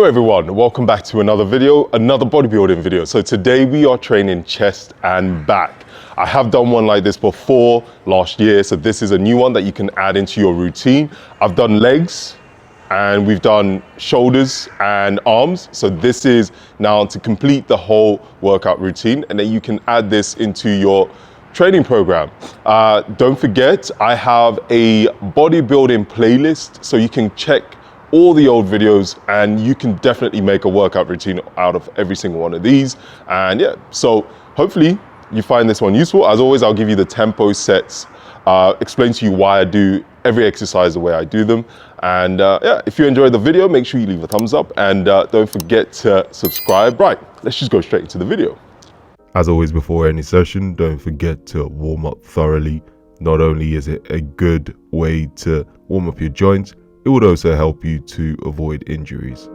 Hello everyone, welcome back to another video, another bodybuilding video. So today we are training chest and back. I have done one like this before last year, so this is a new one that you can add into your routine. I've done legs and we've done shoulders and arms. So this is now to complete the whole workout routine, and then you can add this into your training program. Don't forget, I have a bodybuilding playlist, so you can check all the old videos and you can definitely make a workout routine out of every single one of these. And yeah, so hopefully you find this one useful. As always, I'll give you the tempo sets, explain to you why I do every exercise the way I do them. And yeah, if you enjoyed the video, make sure you leave a thumbs up and don't forget to subscribe. Right, let's just go straight into the video. As always, before any session, don't forget to warm up thoroughly. Not only is it a good way to warm up your joints, it would also help you to avoid injuries.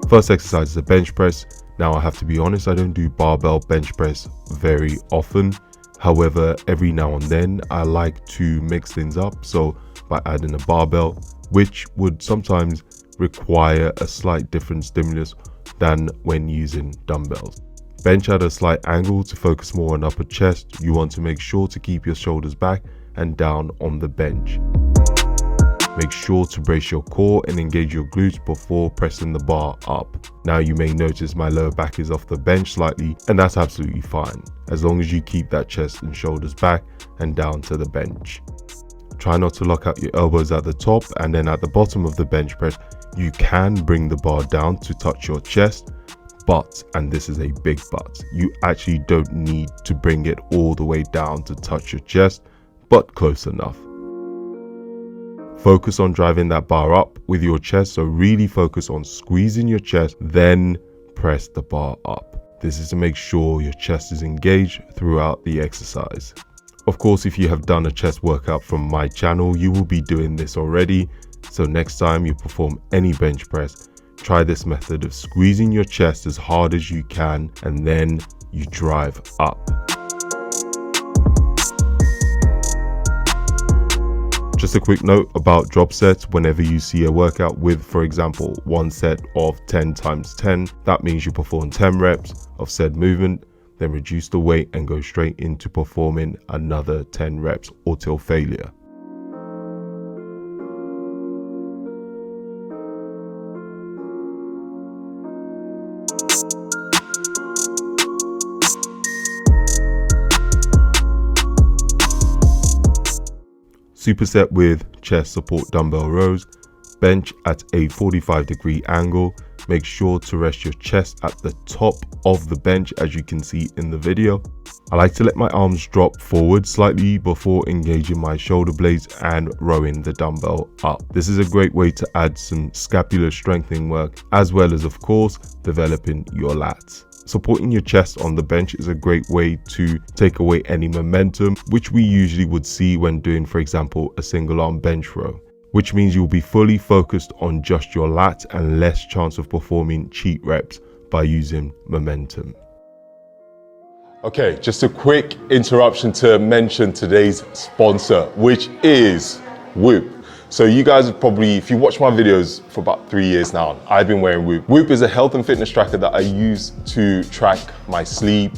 First exercise is a bench press. Now I have to be honest, I don't do barbell bench press very often. However, every now and then I like to mix things up. So by adding a barbell, which would sometimes require a slight different stimulus than when using dumbbells. Bench at a slight angle to focus more on upper chest. You want to make sure to keep your shoulders back and down on the bench. Make sure to brace your core and engage your glutes before pressing the bar up. Now you may notice my lower back is off the bench slightly, and that's absolutely fine, as long as you keep that chest and shoulders back and down to the bench. Try not to lock out your elbows at the top, and then at the bottom of the bench press, you can bring the bar down to touch your chest, but, and this is a big but, you actually don't need to bring it all the way down to touch your chest, but close enough. Focus on driving that bar up with your chest, so really focus on squeezing your chest, then press the bar up. This is to make sure your chest is engaged throughout the exercise. Of course, if you have done a chest workout from my channel, you will be doing this already. So next time you perform any bench press, try this method of squeezing your chest as hard as you can, and then you drive up. Just a quick note about drop sets. Whenever you see a workout with, for example, one set of 10 times 10, that means you perform 10 reps of said movement, then reduce the weight and go straight into performing another 10 reps or till failure. Superset with chest support dumbbell rows. Bench at a 45-degree angle. Make sure to rest your chest at the top of the bench, as you can see in the video. I like to let my arms drop forward slightly before engaging my shoulder blades and rowing the dumbbell up. This is a great way to add some scapular strengthening work, as well as, of course, developing your lats. Supporting your chest on the bench is a great way to take away any momentum, which we usually would see when doing, for example, a single arm bench row, which means you'll be fully focused on just your lats and less chance of performing cheat reps by using momentum. Okay, just a quick interruption to mention today's sponsor, which is Whoop. So you guys have probably, if you watch my videos for about 3 years now, I've been wearing Whoop. Whoop is a health and fitness tracker that I use to track my sleep,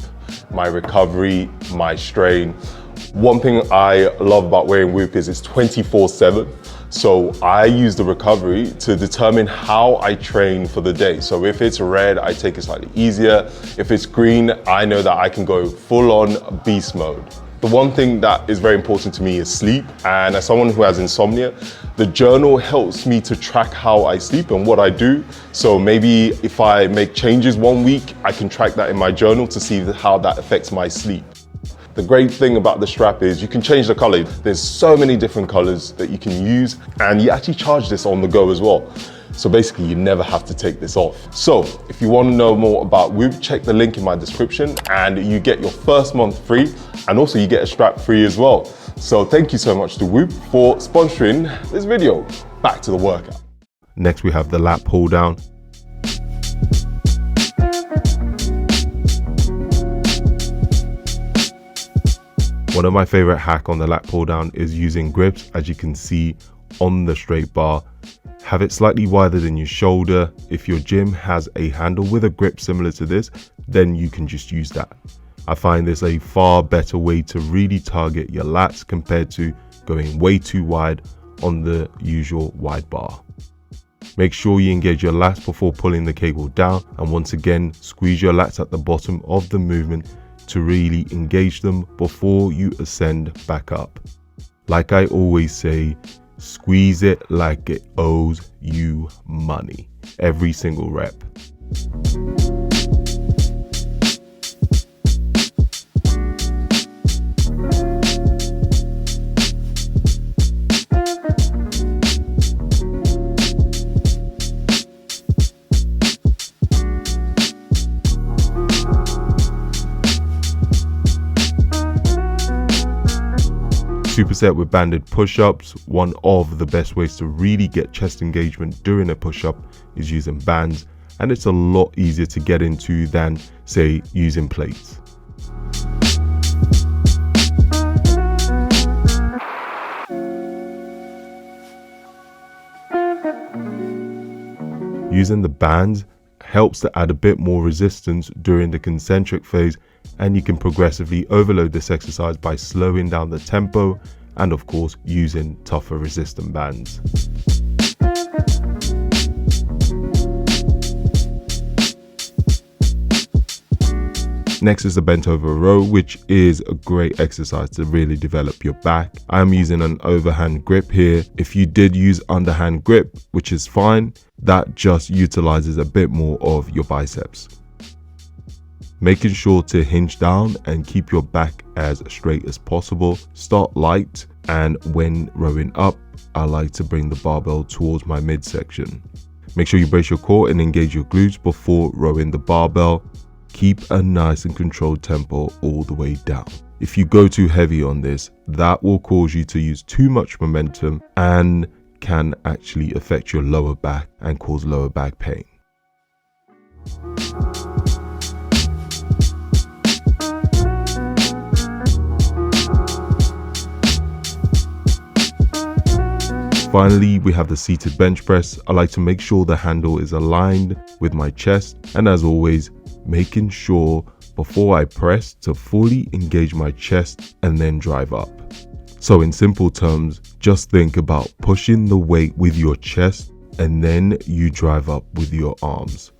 my recovery, my strain. One thing I love about wearing Whoop is it's 24/7. So I use the recovery to determine how I train for the day. So if it's red, I take it slightly easier. If it's green, I know that I can go full on beast mode. The one thing that is very important to me is sleep. And as someone who has insomnia, the journal helps me to track how I sleep and what I do. So maybe if I make changes one week, I can track that in my journal to see how that affects my sleep. The great thing about the strap is you can change the color. There's so many different colors that you can use, and you actually charge this on the go as well. So basically you never have to take this off. So if you want to know more about Whoop, check the link in my description and you get your first month free, and also you get a strap free as well. So thank you so much to Whoop for sponsoring this video. Back to the workout. Next we have the lat pull down. One of my favorite hack on the lat pull down is using grips, as you can see on the straight bar. Have it slightly wider than your shoulder. If your gym has a handle with a grip similar to this, then you can just use that. I find this a far better way to really target your lats compared to going way too wide on the usual wide bar. Make sure you engage your lats before pulling the cable down, and once again squeeze your lats at the bottom of the movement to really engage them before you ascend back up. Like I always say, squeeze it like it owes you money every single rep. Superset with banded push-ups. One of the best ways to really get chest engagement during a push-up is using bands, and it's a lot easier to get into than, say, using plates. Using the bands helps to add a bit more resistance during the concentric phase, and you can progressively overload this exercise by slowing down the tempo and of course using tougher resistant bands. Next is the bent over row, which is a great exercise to really develop your back. I'm using an overhand grip here. If you did use underhand grip, which is fine, that just utilizes a bit more of your biceps. Making sure to hinge down and keep your back as straight as possible. Start light, and when rowing up, I like to bring the barbell towards my midsection. Make sure you brace your core and engage your glutes before rowing the barbell. Keep a nice and controlled tempo all the way down. If you go too heavy on this, that will cause you to use too much momentum and can actually affect your lower back and cause lower back pain. Finally, we have the seated bench press. I like to make sure the handle is aligned with my chest, and as always, making sure before I press to fully engage my chest and then drive up. So in simple terms, just think about pushing the weight with your chest and then you drive up with your arms.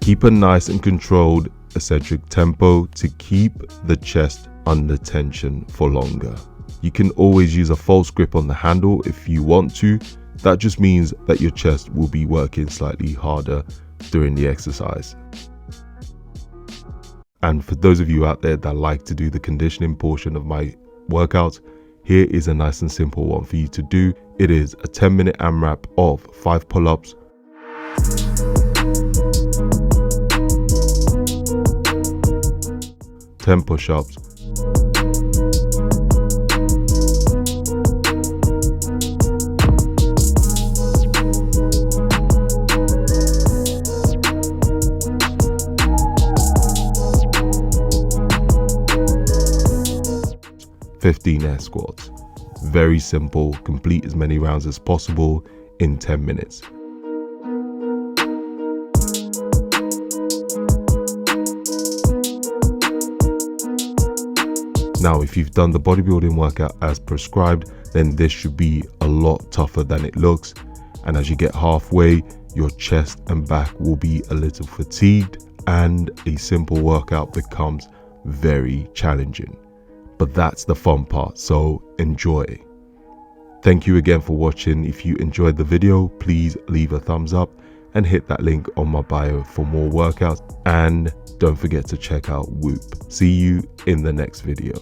Keep a nice and controlled eccentric tempo to keep the chest under tension for longer. You can always use a false grip on the handle if you want to. That just means that your chest will be working slightly harder during the exercise. And for those of you out there that like to do the conditioning portion of my workouts, here is a nice and simple one for you to do. It is a 10-minute AMRAP of 5 pull-ups, 10 push-ups, 15 air squats. Very simple. Complete as many rounds as possible in 10 minutes. Now, if you've done the bodybuilding workout as prescribed, then this should be a lot tougher than it looks. And as you get halfway, your chest and back will be a little fatigued and a simple workout becomes very challenging. But that's the fun part, so enjoy. Thank you again for watching. If you enjoyed the video, please leave a thumbs up and hit that link on my bio for more workouts. And don't forget to check out Whoop. See you in the next video.